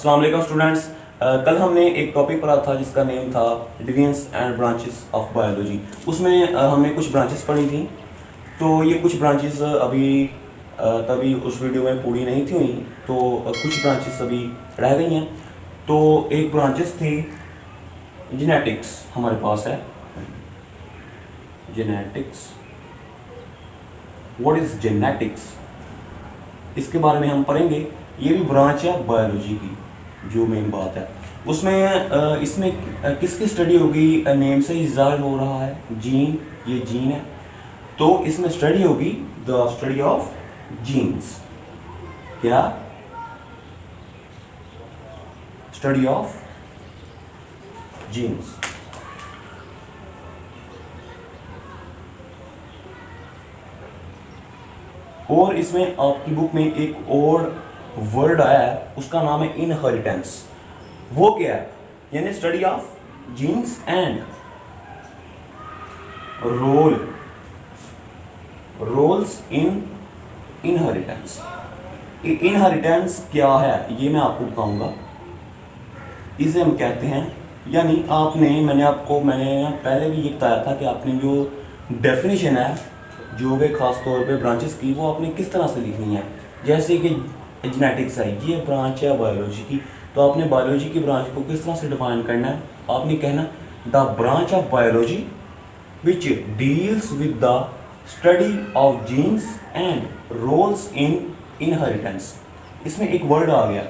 अस्सलाम वालेकुम स्टूडेंट्स। कल हमने एक टॉपिक पढ़ा था जिसका नेम था divisions and branches of biology. उसमें हमने कुछ ब्रांचेस पढ़ी थी। तो ये कुछ ब्रांचेस अभी तभी उस वीडियो में पूरी नहीं थी हुई, तो कुछ ब्रांचेस अभी रह गई हैं। तो एक ब्रांचेस थी जेनेटिक्स, हमारे पास है जेनेटिक्स। व्हाट इज जेनेटिक्स, इसके बारे में हम पढ़ेंगे। ये भी ब्रांच है बायोलॉजी की, जो मेन बात है उसमें। इसमें किसकी स्टडी होगी, नेम से ही जाहिर हो रहा है, जीन। ये जीन है, तो इसमें स्टडी होगी द स्टडी ऑफ जीन्स। क्या? Study of genes. और इसमें आपकी बुक में एक और वर्ड आया है, उसका नाम है इनहेरिटेंस। वो क्या है? यानी study of genes and roles in inheritance. Inheritance क्या है ये मैं आपको बताऊंगा। इसे हम कहते हैं, यानी मैंने पहले भी ये बताया था कि आपने जो डेफिनेशन है जो भी खास तौर पे ब्रांचेस की, वो आपने किस तरह से लिखनी है। जैसे कि जेनेटिक्स है, ये ब्रांच है बायोलॉजी की, तो आपने बायोलॉजी की ब्रांच को किस तरह से डिफाइन करना है। आपने कहना the branch of biology which deals with the study of genes and roles in inheritance. इसमें एक वर्ड आ गया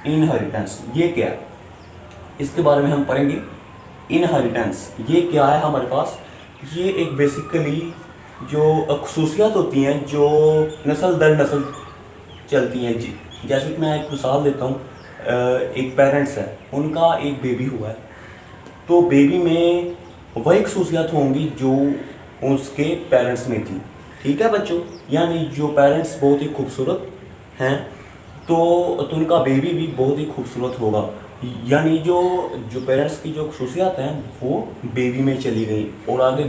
इनहेरिटेंस। ये क्या है, इसके बारे में हम पढ़ेंगे। इनहेरिटेंस ये क्या है हमारे पास। ये एक बेसिकली जो खसूसियात होती हैं जो नस्ल दर नस्ल चलती हैं। जी, जैसे कि मैं एक मिसाल देता हूँ। एक पेरेंट्स है, उनका एक बेबी हुआ है, तो बेबी में वही खसूसियात होंगी जो उसके पेरेंट्स में थी। ठीक है बच्चों, यानी जो पेरेंट्स बहुत ही खूबसूरत हैं तो उनका बेबी भी बहुत ही खूबसूरत होगा। यानी जो पेरेंट्स की जो खसूसियात हैं वो बेबी में चली गई, और आगे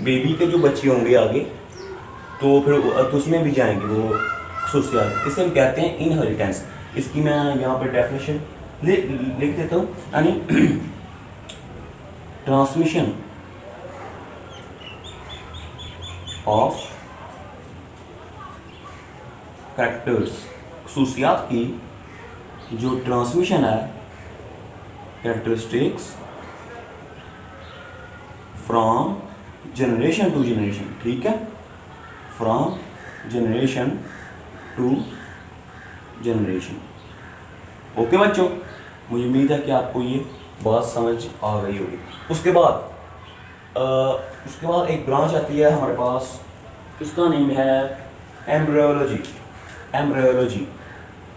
बेबी के जो बच्चे होंगे आगे, तो फिर तो उसमें भी जाएंगे वो खसूसियात। इसे हम कहते हैं इनहेरिटेंस। इसकी मैं यहाँ पर डेफिनेशन लिख देता हूँ। यानी ट्रांसमिशन ऑफ कैरेक्टर्स, खसूसियात की जो ट्रांसमिशन है, characteristics from generation to generation. ठीक है, from generation to generation. Okay बच्चों, मुझे उम्मीद है कि आपको ये बात समझ आ गई होगी। उसके बाद एक ब्रांच आती है हमारे पास, उसका नेम है एम्ब्रियोलॉजी। एम्ब्रियोलॉजी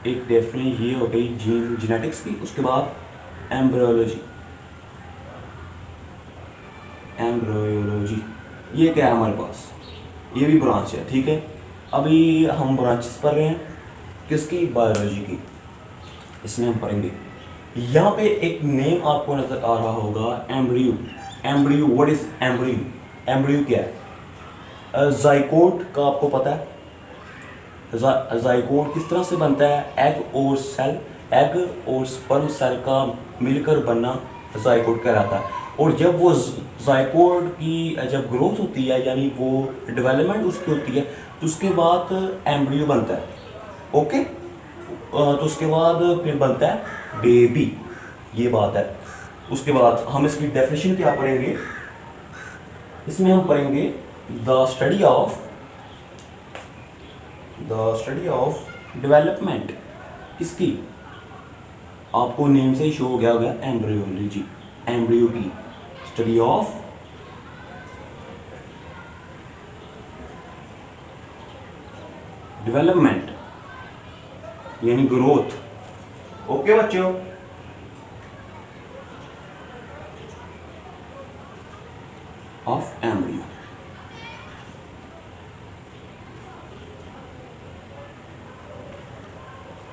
एक डेफिनेशन ये हो गई जीन जेनेटिक्स की। उसके बाद एम्ब्रियोलॉजी। एम्ब्रियोलॉजी ये क्या है हमारे पास, ये भी ब्रांच है। ठीक है, अभी हम ब्रांचेस पढ़ रहे हैं किसकी, बायोलॉजी की। इसमें हम पढ़ेंगे, यहाँ पे एक नेम आपको नजर आ रहा होगा, embryo. Embryo, what is embryo? Embryo क्या है? जाइकोट का आपको पता है, जाइकोट किस तरह से बनता है? एग और स्पर्म सेल का मिलकर बनना जाइकोट कहलाता है। और जब वो जाइकोट की जब ग्रोथ होती है, यानी वो डेवलपमेंट उसकी होती है, तो उसके बाद एम्ब्रियो बनता है। ओके, तो उसके बाद फिर बनता है बेबी। ये बात है। उसके बाद हम इसकी डेफिनेशन क्या पढ़ेंगे, इसमें हम पढ़ेंगे द स्टडी ऑफ डेवलपमेंट। किसकी? आपको नेम से ही शो हो गया होगा, एम्ब्रियोलॉजी। एम्ब्रियो की स्टडी ऑफ डेवलपमेंट यानी ग्रोथ। ओके बच्चों, ऑफ एम्ब्रियो।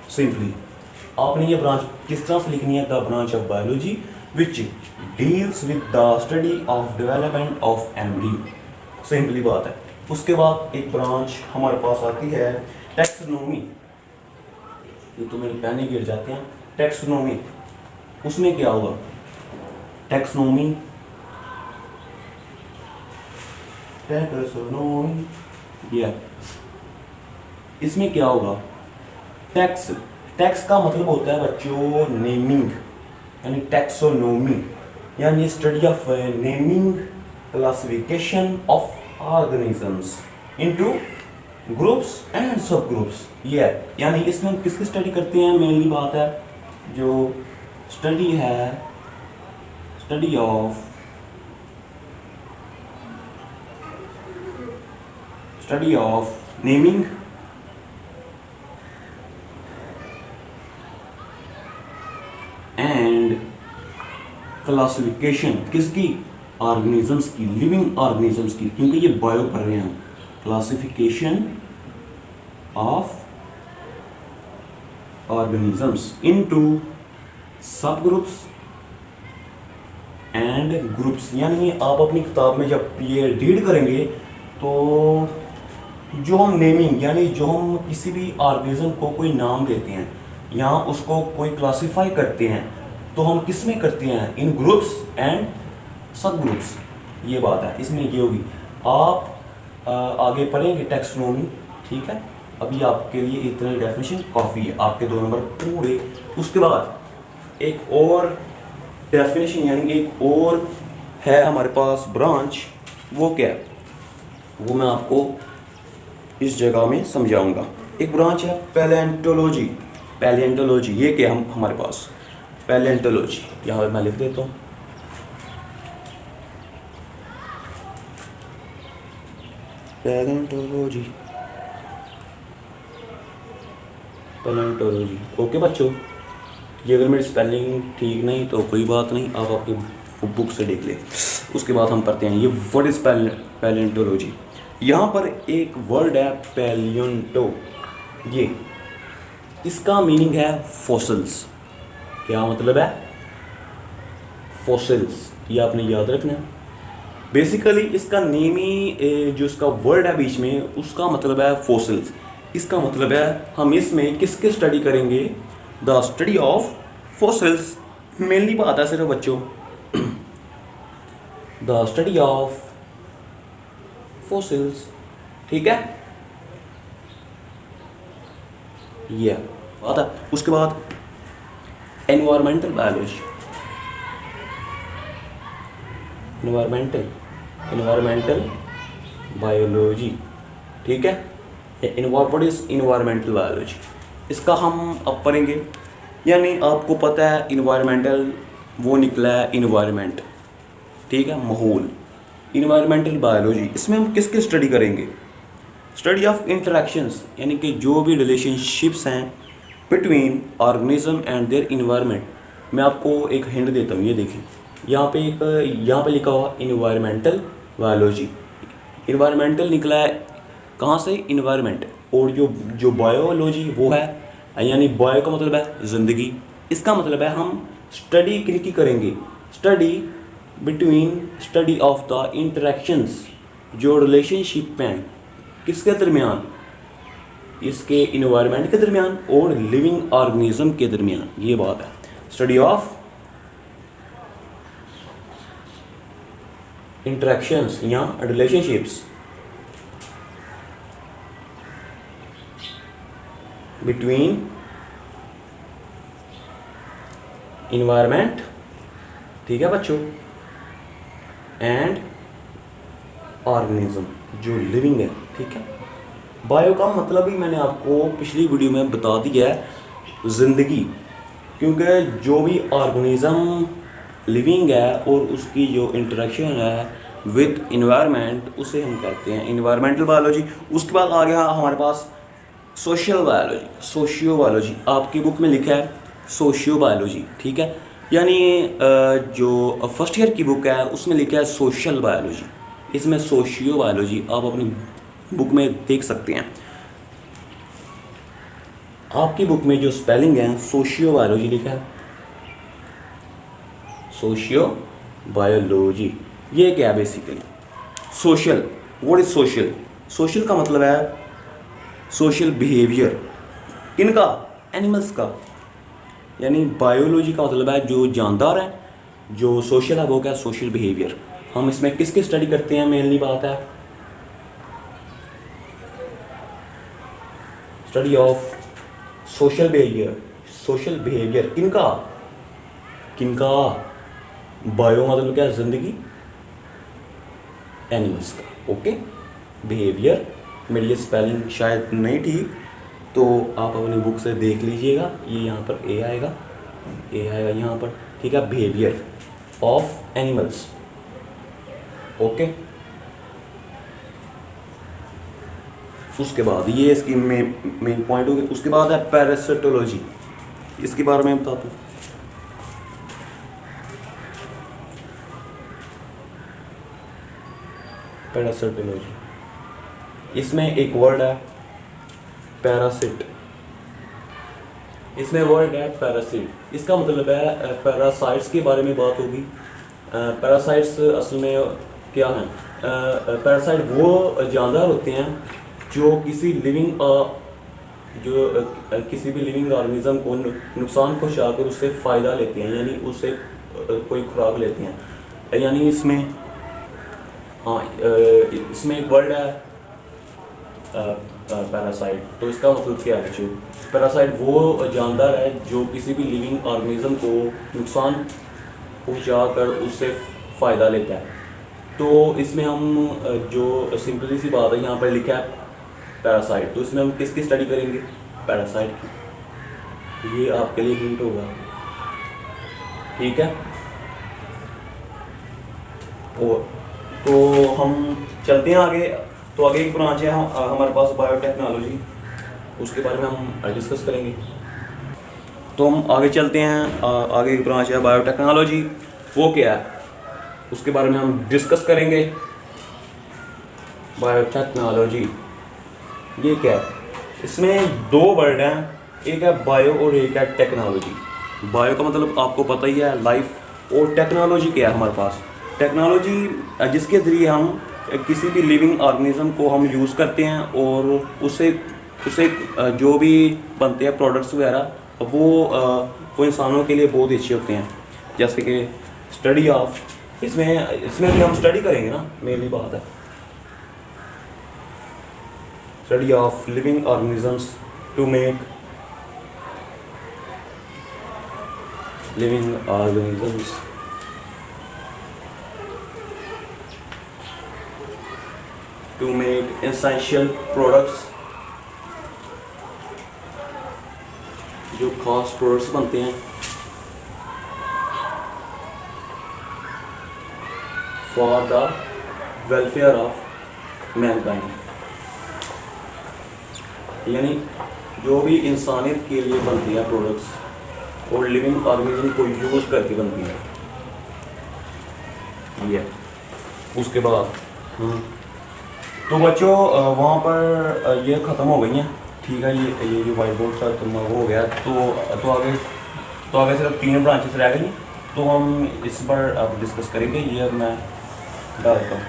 सिंपली आपने ये ब्रांच किस तरह से लिखनी है, the branch of biology which deals with the study of development of embryo. Simply बात है। उसके बाद एक ब्रांच हमारे पास आती है टैक्सोनॉमी। ये तो मेरे पेन ही गिर जाते हैं। टैक्सोनॉमी, उसमें क्या होगा? टैक्सोनॉमी या इसमें क्या होगा? टैक्स, टैक्स का मतलब होता है बच्चों नेमिंग, यानी टैक्सोनॉमी यानी study of naming classification of organisms into groups and सब ग्रुप्स। ये यानी इसमें हम किसकी स्टडी करते हैं? मेनली बात है जो स्टडी है, study of naming and classification किसकी? ऑर्गेनिजम्स की, लिविंग ऑर्गेनिजम्स की, क्योंकि ये बायो पढ़ रहे हैं। क्लासिफिकेशन ऑफ ऑर्गेनिजम्स इनटू सब ग्रुप्स एंड ग्रुप्स। यानी आप अपनी किताब में जब ये रीड करेंगे तो जो हम नेमिंग यानी जो हम किसी भी ऑर्गेनिज्म को कोई नाम देते हैं या उसको कोई क्लासिफाई करते हैं तो हम किस में करते हैं? इन ग्रुप्स एंड सब ग्रुप्स। ये बात है, इसमें ये होगी। आप आगे पढ़ेंगे टैक्सोनॉमी, ठीक है। अभी आपके लिए इतना डेफिनेशन काफ़ी है, आपके 2 नंबर पूरे। उसके बाद एक और डेफिनेशन यानी एक और है हमारे पास ब्रांच, वो क्या है वो मैं आपको इस जगह में समझाऊंगा। एक ब्रांच है पैलेंटोलॉजी। पैलेंटोलॉजी ये क्या हम हमारे पास? पैलेंटोलॉजी यहाँ पर मैं लिख देता हूँ। Palaeontology, palaeontology. ओके बच्चों, ये अगर मेरी स्पेलिंग ठीक नहीं तो कोई बात नहीं, आप आपकी बुक से देख ले। उसके बाद हम पढ़ते हैं ये व्हाट इज़ पैलेंटोलॉजी। यहाँ पर एक वर्ड है पैलियोंटो, ये इसका मीनिंग है फॉसिल्स। क्या मतलब है? फॉसिल्स, ये आपने याद रखना है। बेसिकली इसका नेम ही जो इसका वर्ड है बीच में उसका मतलब है फॉसिल्स। इसका मतलब है हम इसमें किसके स्टडी करेंगे? The study of fossils. Mainly बात है सिर्फ बच्चों द स्टडी ऑफ फॉसिल्स, ठीक है। ये बात है। उसके बाद एनवायरमेंटल बायोलॉजी, एनवायरमेंटल बायोलॉजी, ठीक है। व्हाट इज एनवायरमेंटल बायोलॉजी, इसका हम अब पढ़ेंगे। यानी आपको पता है एनवायरमेंटल वो निकला है एनवायरमेंट, ठीक है, माहौल। एनवायरमेंटल बायोलॉजी इसमें हम किसकी स्टडी करेंगे? स्टडी ऑफ इंटरेक्शंस, यानी कि जो भी रिलेशनशिप्स हैं between organism and their environment. मैं आपको एक हिंट देता हूँ, ये देखिए यहाँ पे लिखा हुआ इन्वायरमेंटल बायोलॉजी। इन्वायरमेंटल निकला है कहाँ से? इन्वायरमेंट। और जो बायोलॉजी वो है, यानी बायो का मतलब है ज़िंदगी। इसका मतलब है हम स्टडी किनकी करेंगे? Study between, study of the interactions, जो रिलेशनशिप हैं किसके दरमियान? इसके इन्वायरमेंट के दरमियान और लिविंग ऑर्गेनिज्म के दरमियान। ये बात है स्टडी ऑफ इंटरेक्शंस या रिलेशनशिप्स बिटवीन इन्वायरमेंट, ठीक है बच्चों, एंड ऑर्गेनिज्म जो लिविंग है, ठीक है। बायो का मतलब ही मैंने आपको पिछली वीडियो में बता दिया है, ज़िंदगी। क्योंकि जो भी ऑर्गेनिज्म लिविंग है और उसकी जो इंटरेक्शन है विद इन्वायरमेंट, उसे हम कहते हैं इन्वायरमेंटल बायोलॉजी। उसके बाद आ गया हमारे पास सोशल बायोलॉजी, सोशियो बायोलॉजी। आपकी बुक में लिखा है सोशियो बायोलॉजी, ठीक है। यानी जो फर्स्ट ईयर की बुक है उसमें लिखा है सोशल बायोलॉजी, इसमें सोशियो बायोलॉजी आप अपनी बुक में देख सकते हैं। आपकी बुक में जो स्पेलिंग है सोशियो बायोलॉजी लिखा है, सोशियो बायोलॉजी। ये क्या है basically? Social, what is social? Social का मतलब है सोशल बिहेवियर, किनका? एनिमल्स का। यानी बायोलॉजी का मतलब है जो जानदार है, जो सोशल है वो क्या, सोशल बिहेवियर। हम इसमें किसकी स्टडी करते हैं, मेनली बात है study of social behaviour. Social behaviour किनका किनका, बायो मतलब क्या, जिंदगी, एनिमल्स का। ओके, बिहेवियर, मेरी ये स्पेलिंग शायद नहीं ठीक, तो आप अपनी बुक से देख लीजिएगा। ये यहाँ पर ए आएगा यहाँ पर, ठीक है। Behaviour of animals, okay. उसके बाद ये इसकी मेन पॉइंट होगी। उसके बाद है पैरासिटोलॉजी, इसके बारे में बताता हूँ। पैरासिटोलॉजी, इसमें एक वर्ड है पैरासिट, इसमें वर्ड है पैरासिट। इसका मतलब है पैरासाइट्स के बारे में बात होगी। पैरासाइट्स असल में क्या हैं, पैरासाइट वो जानदार होते हैं जो किसी भी लिविंग ऑर्गेनिज्म को नुकसान पहुंचाकर उससे फ़ायदा लेते हैं, यानी उससे कोई खुराक लेते हैं। यानी इसमें इसमें एक वर्ड है पैरासाइट, तो इसका मतलब क्या है, जो पैरासाइट वो जानदार है जो किसी भी लिविंग ऑर्गेनिज्म को नुकसान पहुंचाकर उससे फ़ायदा लेता है। तो इसमें हम जो सिंपली सी बात है यहाँ पर लिखा है पैरासाइट, तो इसमें हम किसकी स्टडी करेंगे, पैरासाइट की। ये आपके लिए हिंट होगा, ठीक है। और तो हम चलते हैं आगे। तो आगे एक ब्रांच है हमारे पास बायोटेक्नोलॉजी, उसके बारे में हम डिस्कस करेंगे। तो हम आगे चलते हैं, आगे एक ब्रांच है बायोटेक्नोलॉजी, वो क्या है उसके बारे में हम डिस्कस करेंगे। बायोटेक्नोलॉजी ये क्या है, इसमें दो वर्ड हैं, एक है बायो और एक है टेक्नोलॉजी। बायो का मतलब आपको पता ही है, लाइफ, और टेक्नोलॉजी क्या है हमारे पास, टेक्नोलॉजी जिसके ज़रिए हम किसी भी लिविंग ऑर्गेनिज्म को हम यूज़ करते हैं और उससे जो भी बनते हैं प्रोडक्ट्स वगैरह, वो इंसानों के लिए बहुत अच्छे होते हैं। जैसे कि स्टडी ऑफ, इसमें भी हम स्टडी करेंगे ना, मेनली बात है study of living organisms to make living organisms to make essential products, जो खास प्रोडक्ट्स बनते हैं for the welfare of mankind, यानी जो भी इंसानियत के लिए बनती है प्रोडक्ट्स और लिविंग ऑर्गेनिज्म को यूज़ करके बनती है ये। उसके बाद तो बच्चों वहाँ पर ये ख़त्म हो गई हैं, ठीक है। ये जो वाइट बोर्ड था तो वो हो गया। तो आगे सिर्फ 3 ब्रांचेस रह गई, तो हम इस पर अब डिस्कस करेंगे। ये अब मैं डालता हूँ,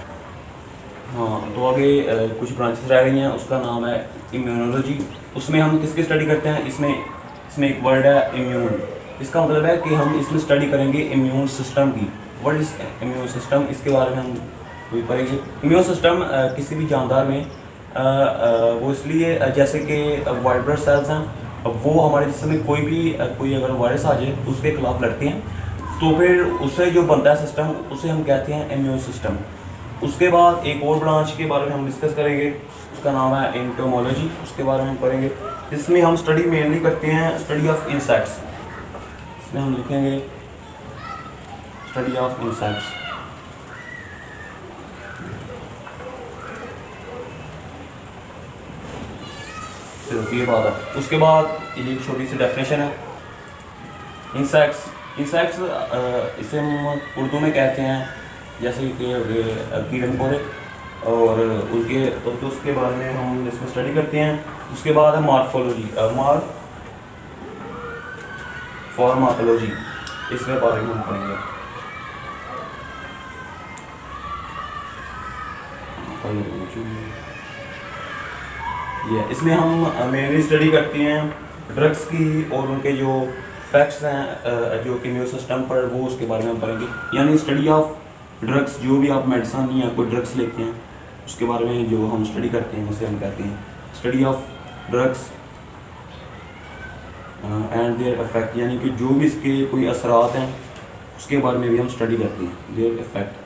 हाँ। तो आगे कुछ ब्रांचेस रह गई हैं, उसका नाम है इम्यूनोलॉजी। उसमें हम किसकी स्टडी करते हैं, इसमें एक वर्ड है इम्यून। इसका मतलब है कि हम इसमें स्टडी करेंगे इम्यून सिस्टम की। वर्ड इज इम्यून सिस्टम, इसके बारे में हम वही पढ़ेंगे। इम्यून सिस्टम किसी भी जानदार में वो इसलिए जैसे कि वाइट ब्लड सेल्स हैं, वो हमारे जिस्म में कोई अगर वायरस आ जाए तो उसके खिलाफ लड़ते हैं, तो फिर उससे जो बनता है सिस्टम उसे हम कहते हैं इम्यून सिस्टम। उसके बाद एक और ब्रांच के बारे में हम डिस्कस करेंगे, उसका नाम है एंटोमोलॉजी, उसके बारे में पढ़ेंगे। इसमें हम स्टडी मेनली करते हैं स्टडी ऑफ इंसेक्ट्स। इसमें हम लिखेंगे स्टडी ऑफ इंसेक्ट्स। सिर्फ ये बात है। उसके बाद ये एक छोटी सी डेफिनेशन है इंसेक्ट्स। इसे हम उर्दू में कहते हैं जैसे कि कीड़े मकोड़े, और उसके बारे में हम इसमें स्टडी करते हैं। उसके बाद है मॉर्फोलॉजी, फॉर्माकोलॉजी, इसके बारे में हम पढ़ेंगे। इसमें हम मेनली स्टडी करते हैं ड्रग्स की और उनके जो फैक्ट्स हैं जो कि इम्यून सिस्टम पर, वो उसके बारे में हम पढ़ेंगे। यानी स्टडी ऑफ ड्रग्स, जो भी आप मेडिसिन या कोई ड्रग्स लेते हैं उसके बारे में जो हम स्टडी करते हैं, उसे हम कहते हैं study of drugs and their effect. यानी कि जो भी इसके कोई असरात हैं उसके बारे में भी हम स्टडी करते हैं, देयर इफेक्ट।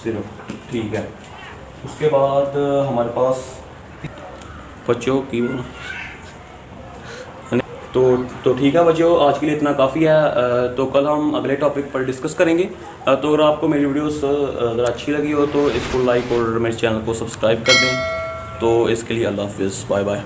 सिर्फ ठीक है। उसके बाद हमारे पास बच्चों की तो ठीक है बच्चों, आज के लिए इतना काफ़ी है। तो कल हम अगले टॉपिक पर डिस्कस करेंगे। तो अगर आपको मेरी वीडियोस अगर अच्छी लगी हो तो इसको लाइक और मेरे चैनल को सब्सक्राइब कर दें। तो इसके लिए अल्लाह हाफिज़, बाय बाय।